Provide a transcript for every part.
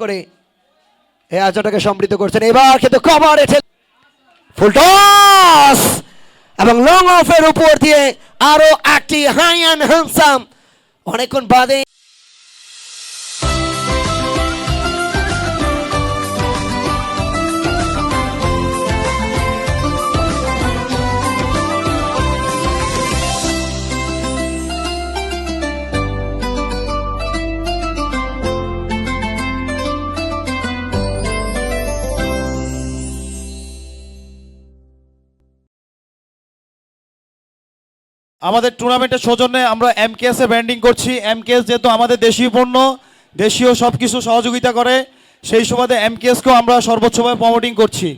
করে এই আয়োজনটাকে সমৃদ্ধ করছেন। এবার কিন্তু কভারে ফুল টস এবং লং অফের উপর দিয়ে আরো একটি হাই অ্যান্ড হ্যান্ডসাম অনেকক্ষণ বাদে আমাদের টুর্নামেন্টের সৌজন্যে আমরা এমকেএস এ ব্র্যান্ডিং করছি। এমকেএস যেহেতু আমাদের দেশীয় পণ্য, দেশীয় সব কিছু সহযোগিতা করে, সেই সুবাদে এমকেএসকেও আমরা সর্বোচ্চভাবে প্রমোটিং করছি।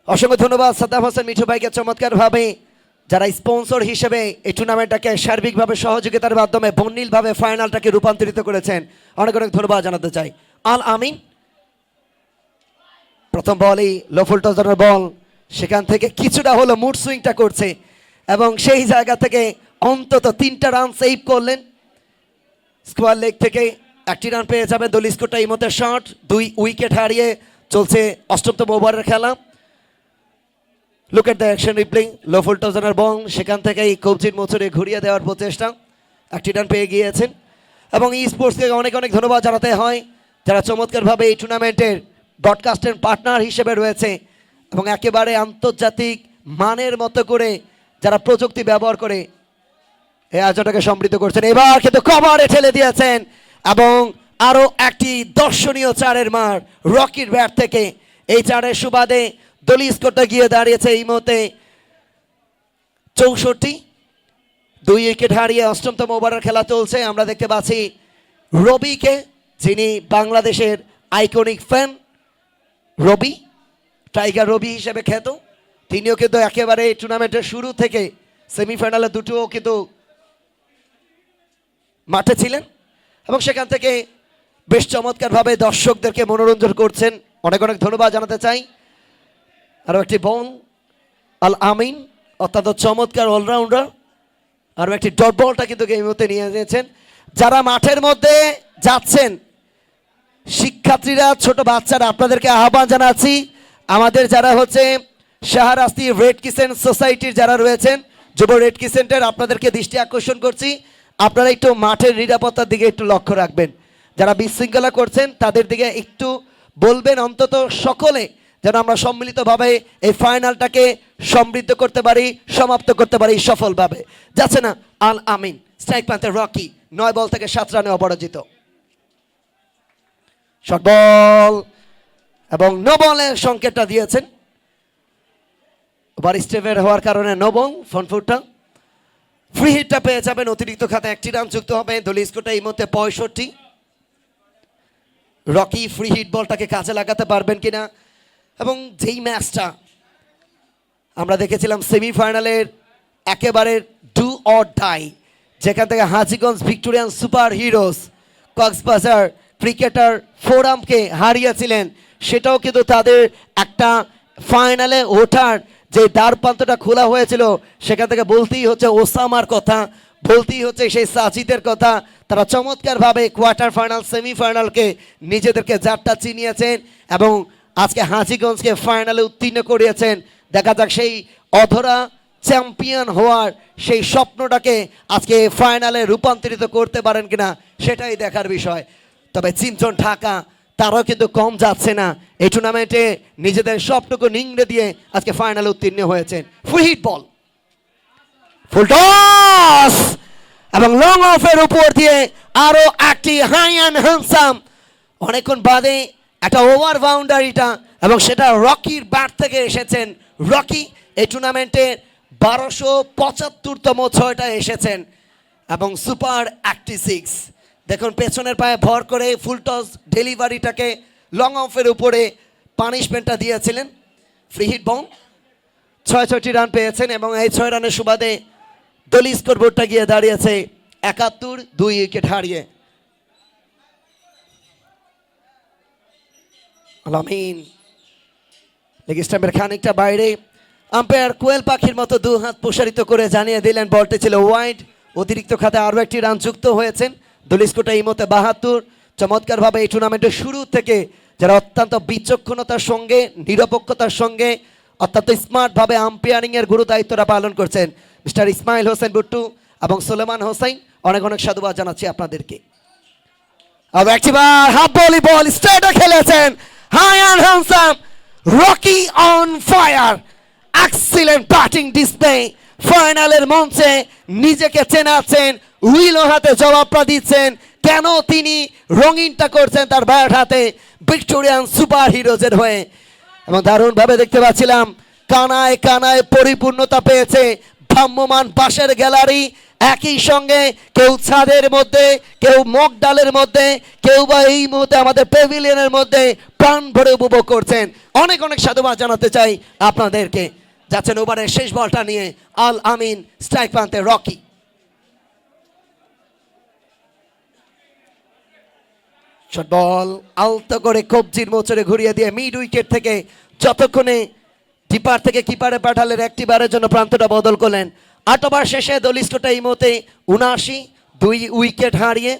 অসংখ্য ধন্যবাদ সাদ্দাম হোসেন মিঠু ভাইকে চমৎকারভাবে যারা স্পন্সর হিসেবে এই টুর্নামেন্টটাকে সার্বিকভাবে সহযোগিতার মাধ্যমে বর্ণিলভাবে ফাইনালটাকে রূপান্তরিত করেছেন, অনেক অনেক ধন্যবাদ জানাতে চাই। আল আমিন প্রথম বলেই লো ফুল টস ধরনের বল, সেখান থেকে কিছুটা হলো মুড সুইংটা করছে এবং সেই জায়গা থেকে অন্তত 3টা রান সেভ করলেন। স্কোয়ার লেগ থেকে 1টি রান পেয়ে যাবেন দলীয় স্কোরটা এই মতে শট। 2 উইকেট হারিয়ে চলছে 8তম ওভারের খেলা। Look at the action replay, low full toss ধরনের বল, সেখান থেকেই কবজির মোচড়ে ঘুরিয়ে দেওয়ার প্রচেষ্টা, 1টি রান পেয়ে গিয়েছেন। এবং ই স্পোর্টসকে অনেক অনেক ধন্যবাদ জানাতে হয় যারা চমৎকারভাবে এই টুর্নামেন্টের ব্রডকাস্টের পার্টনার হিসেবে রয়েছে এবং একেবারে আন্তর্জাতিক মানের মতো করে যারা প্রযুক্তি ব্যবহার করে এই আয়োজনটাকে সমৃদ্ধ করছেন। এবার কিন্তু কভারে ঠেলে দিয়েছেন এবং আরো একটি দর্শনীয় চারের মার রকির ব্যাট থেকে। এই চারের সুবাদে দলীয় স্কোরটা গিয়ে দাঁড়িয়েছে এই মুহূর্তে 64। 2 উইকেট হারিয়ে 8তম ওভারের খেলা চলছে। আমরা দেখতে পাচ্ছি রবিকে, যিনি বাংলাদেশের আইকনিক ফ্যান রবি, টাইগার রবি হিসেবে খ্যাত, তিনিও কিন্তু একেবারে টুর্নামেন্টের শুরু থেকে সেমিফাইনালে দুটোও কিন্তু মাঠে ছিলেন এবং সেখান থেকে বেশ চমৎকারভাবে দর্শকদেরকে মনোরঞ্জন করছেন, অনেক অনেক ধন্যবাদ জানাতে চাই। আরও একটি বল আল আমিন অত্যন্ত চমৎকার অলরাউন্ডার, আরও একটি ডট বলটা কিন্তু এই মুহূর্তে নিয়ে নিয়েছেন। যারা মাঠের মধ্যে যাচ্ছেন শিক্ষার্থীরা, ছোট বাচ্চারা, আপনাদেরকে আহ্বান জানাচ্ছি, আমাদের যারা হচ্ছে শাহরাস্তি রেড কিসেন্ট সোসাইটির যারা রয়েছেন, যুব রেড কিসেন্টের, আপনাদেরকে দৃষ্টি আকর্ষণ করছি, আপনারা একটু মাঠের নিরাপত্তার দিকে একটু লক্ষ্য রাখবেন। যারা বিশৃঙ্খলা করছেন তাদের দিকে একটু বলবেন, অন্তত সকলে যেন আমরা সম্মিলিতভাবে এই ফাইনালটাকে সমৃদ্ধ করতে পারি, সমাপ্ত করতে পারি সফলভাবে। যাচ্ছে না আল আমিন, স্ট্রাইক প্রান্তে রকি, 9 বল থেকে 7 রানে অপরাজিত। শর্ট বল এবং নো বলের সংকেতটা দিয়েছেন, ওভার স্টেপের হওয়ার কারণে নো বল। ফ্রন্ট ফুটটা ফ্রি হিটটা পেয়ে যাবেন, অতিরিক্ত খাতে 1টি রান যুক্ত হবে। দলীয় স্কোরটা এই মুহূর্তে 65। রকি ফ্রি হিট বলটাকে কাজে লাগাতে পারবেন কিনা, এবং যেই ম্যাচটা আমরা দেখেছিলাম সেমিফাইনালের একেবারে ডু অর ডাই, যেখান থেকে Hajiganj Victorian super heroes Cox's Bazar cricketer ফোরামকে হারিয়েছিলেন, সেটাও কিন্তু তাদের একটা ফাইনালে ওঠার যে দ্বারপ্রান্তটা খোলা হয়েছিল, সেখান থেকে বলতেই হচ্ছে ওসামার কথা, বলতেই হচ্ছে সেই সাজিদের কথা। তারা চমৎকারভাবে কোয়ার্টার ফাইনাল সেমিফাইনালকে নিজেদেরকে জাতটা চিনিয়েছেন এবং আজকে হাজীগঞ্জকে ফাইনালে উত্তীর্ণ করিয়েছেন। দেখা যাক সেই অধরা চ্যাম্পিয়ন হওয়ার সেই স্বপ্নটাকে আজকে ফাইনালে রূপান্তরিত করতে পারেন কিনা, সেটাই দেখার বিষয়। তবে চিন্তন ঢাকা তারাও কিন্তু কম যাচ্ছে না, এই টুর্নামেন্টে নিজেদের স্বপ্নকে নিংড়ে দিয়ে আজকে ফাইনালে উত্তীর্ণ হয়েছেন। ফ্রি হিট বল, ফুল টস এবং লং অফের উপর দিয়ে আরো একটি হাই অ্যান্ড হ্যান্ডসাম অনেকক্ষণ বাদে একটা ওভার বাউন্ডারিটা, এবং সেটা রকির ব্যাট থেকে এসেছেন। রকি এই টুর্নামেন্টে 1275তম 6টা এসেছেন এবং সুপার 86। দেখুন পেছনের পায়ে ভর করে ফুল টস ডেলিভারিটাকে লং অফের উপরে পানিশমেন্টটা দিয়েছিলেন। ফ্রি হিট বল, 6টি রান পেয়েছেন এবং এই 6 রানের সুবাদে দলীয় স্কোরবোর্ডটা গিয়ে দাঁড়িয়েছে 71, 2 উইকেট হারিয়ে। আলামিন লেগ স্টাম্পের খানিকটা বাইরে, আম্পায়ার কোয়েল পাখির মতো 2 হাত প্রসারিত করে জানিয়ে দিলেন বলটি ছিল ওয়াইড। অতিরিক্ত খাতে আরও একটি রান যুক্ত হয়েছেন। দলীয় স্কোরটা এই মতে 72, চমৎকারভাবে এই টুর্নামেন্টের শুরু থেকে যারা অত্যন্ত বিচক্ষণতার সঙ্গে নিরপেক্ষতার সঙ্গে অত্যন্ত স্মার্টভাবে আম্পায়ারিংয়ের গুরু দায়িত্বটা পালন করছেন মিস্টার ইসমাইল হোসেন বুট্টু এবং সুলেমান হোসেন, অনেক অনেক সাধুবাদ জানাচ্ছি আপনাদেরকে। আবার একটিবার হাফ ভলিবল স্ট্রেটে খেলেছেন high and handsome Rocky on fire, excellent batting display. ফাইনালের মঞ্চে নিজেকে চেনাচ্ছেন, উইলো হাতে জবাবটা দিচ্ছেন কেন তিনি রঙিনটা করছেন তার ব্যাট হাতে ভিক্টোরিয়ান সুপার হিরোজের হয়ে। এবং দারুণভাবে দেখতে পাচ্ছিলাম কানায় কানায় পরিপূর্ণতা পেয়েছে ভ্রাম্যমান বাঁশের গ্যালারি। একই সঙ্গে কেউ ছাদের মধ্যে, কেউ মগ ডালের মধ্যে, কেউ বা এই মুহূর্তে আমাদের প্যাভিলিয়নের মধ্যে প্রাণ ভরে উপভোগ করছেন। অনেক অনেক সাধুবাদ জানাতে চাই আপনাদেরকে। যাচ্ছেন ওভারের শেষ বলটা নিয়ে আল আমিন, স্ট্রাইক প্রান্তে রকি। শর্ট বল আলতো করে কবজির মোচরে ঘুরিয়ে দিয়ে মিড উইকেট থেকে যতক্ষণে ডিপার থেকে কিপারে পাঠালেন একটি বারের জন্য প্রান্তটা বদল করলেন। 8 ওভার শেষে দলিষ্ঠটা এই মুহূর্তে 79, 2 উইকেট হারিয়ে